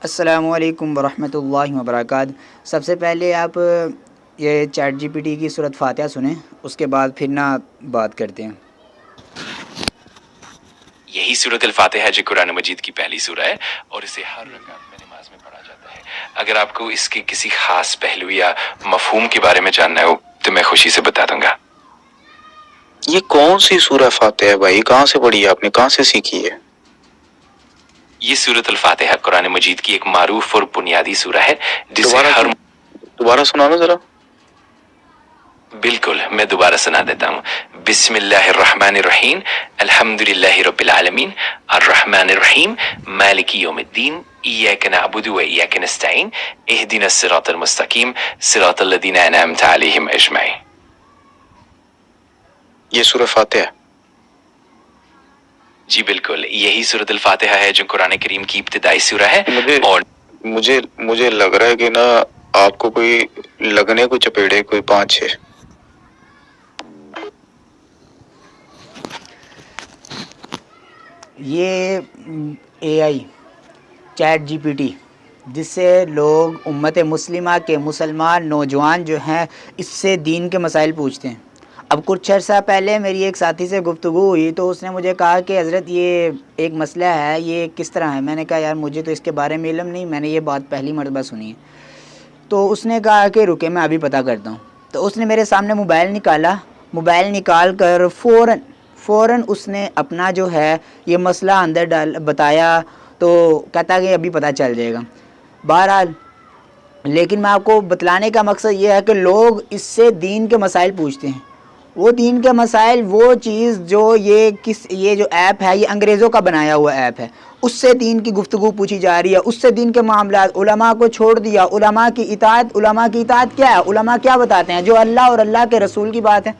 السلام علیکم ورحمۃ اللہ وبرکاتہ۔ سب سے پہلے آپ یہ چیٹ جی پی ٹی کی سورۃ فاتحہ سنیں، اس کے بعد پھر نہ بات کرتے ہیں۔ یہی سورۃ الفاتحہ جو قرآن مجید کی پہلی سورہ ہے اور اسے ہر رکعت میں نماز میں پڑھا جاتا ہے۔ اگر آپ کو اس کے کسی خاص پہلو یا مفہوم کے بارے میں جاننا ہو تو میں خوشی سے بتا دوں گا۔ یہ کون سی سورہ فاتحہ ہے بھائی؟ کہاں سے پڑھی ہے آپ نے؟ کہاں سے سیکھی ہے؟ یہ سورۃ الفاتحہ قرآن مجید کی ایک معروف اور بنیادی سورہ ہے جسے دوبارہ سنا نا ذرا۔ بالکل، میں دوبارہ سنا دیتا ہوں۔ بسم اللہ الرحمن الرحیم، الحمد للہ رب العالمین، الرحمن الرحیم، مالک یوم الدین، ایاک نعبد و ایاک نستعین، اہدنا الصراط المستقیم، صراط الذین انعمت علیہم اجمعین۔ یہ سورہ فاتحہ؟ جی بالکل، یہی سورۃ الفاتحہ ہے جو قرآن کریم کی ابتدائی سورہ ہے۔ اور مجھے لگ رہا ہے کہ نا آپ کو کوئی لگنے کو چپیڑے کوئی 5-6۔ یہ اے I chat G P T جس سے لوگ امت مسلمہ کے مسلمان نوجوان جو ہیں اس سے دین کے مسائل پوچھتے ہیں۔ اب کچھ عرصہ پہلے میری ایک ساتھی سے گفتگو ہوئی تو اس نے مجھے کہا کہ حضرت یہ ایک مسئلہ ہے، یہ کس طرح ہے؟ میں نے کہا یار مجھے تو اس کے بارے میں علم نہیں، میں نے یہ بات پہلی مرتبہ سنی ہے۔ تو اس نے کہا کہ رکے میں ابھی پتہ کرتا ہوں۔ تو اس نے میرے سامنے موبائل نکالا، موبائل نکال کر فوراً اس نے اپنا جو ہے یہ مسئلہ اندر بتایا، تو کہتا کہ ابھی پتہ چل جائے گا۔ بہرحال لیکن میں آپ کو بتلانے کا مقصد یہ ہے کہ لوگ اس سے دین کے مسائل پوچھتے ہیں۔ وہ دین کے مسائل، وہ چیز جو یہ جو ایپ ہے یہ انگریزوں کا بنایا ہوا ایپ ہے، اس سے دین کی گفتگو پوچھی جا رہی ہے، اس سے دین کے معاملات، علماء کو چھوڑ دیا۔ علماء کی اطاعت کیا ہے؟ علماء کیا بتاتے ہیں؟ جو اللہ اور اللہ کے رسول کی بات ہے،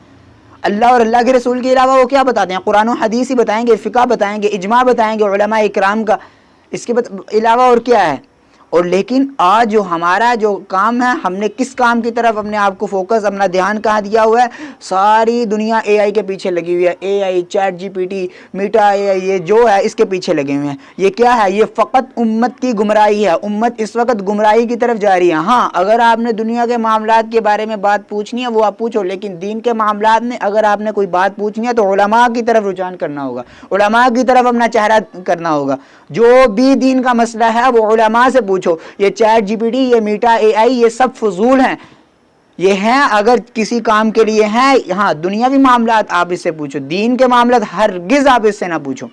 اللہ اور اللہ کے رسول کے علاوہ وہ کیا بتاتے ہیں؟ قرآن و حدیث ہی بتائیں گے، فقہ بتائیں گے، اجماع بتائیں گے علماء اکرام کا، اس کے علاوہ اور کیا ہے؟ اور لیکن آج جو ہمارا جو کام ہے، ہم نے کس کام کی طرف اپنے آپ کو فوکس، اپنا دھیان کہاں دیا ہوا ہے؟ ساری دنیا اے آئی کے پیچھے لگی ہوئی ہے۔ A I, chat G P T, meta A I, یہ جو ہے اس کے پیچھے لگے ہوئے ہیں۔ یہ کیا ہے؟ یہ فقط امت کی گمراہی ہے۔ امت اس وقت گمراہی کی طرف جا رہی ہے۔ ہاں اگر آپ نے دنیا کے معاملات کے بارے میں بات پوچھنی ہے وہ آپ پوچھو، لیکن دین کے معاملات میں اگر آپ نے کوئی بات پوچھنی ہے تو علماء کی طرف رجوع کرنا ہوگا، علماء کی طرف اپنا چہرہ کرنا ہوگا۔ جو بھی دین کا مسئلہ ہے وہ علماء سے پوچھو۔ یہ چیٹ جی پی ٹی، یہ میٹا اے آئی، یہ سب فضول ہیں۔ یہ ہیں اگر کسی کام کے لیے ہیں، ہاں دنیاوی معاملات آپ اس سے پوچھو، دین کے معاملات ہرگز آپ اس سے نہ پوچھو۔